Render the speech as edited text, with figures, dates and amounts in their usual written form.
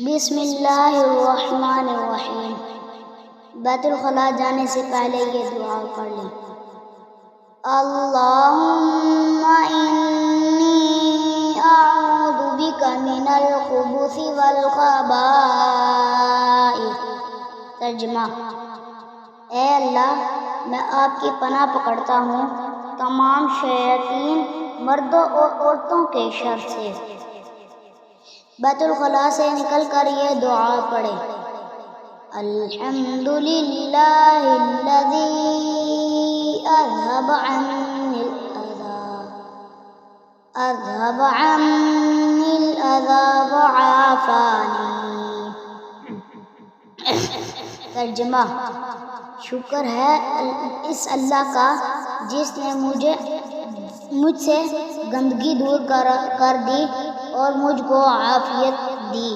بسم اللہ الرحمن الرحیم۔ بیت الخلاء جانے سے پہلے یہ دعا پڑھ لیں۔ اللہم انی اعوذ بک من الخبث والخبائث۔ ترجمہ: اے اللہ، میں آپ کی پناہ پکڑتا ہوں تمام شیاطین مردوں اور عورتوں کے شر سے۔ بیت الخلاء سے نکل کر یہ دعا پڑھیں۔ الحمدللہ الذی اذھب عنی الاذی وعافانی۔ ترجمہ: شکر ہے اس اللہ کا جس نے مجھ سے گندگی دور کر دی اور مجھ کو عافیت دی۔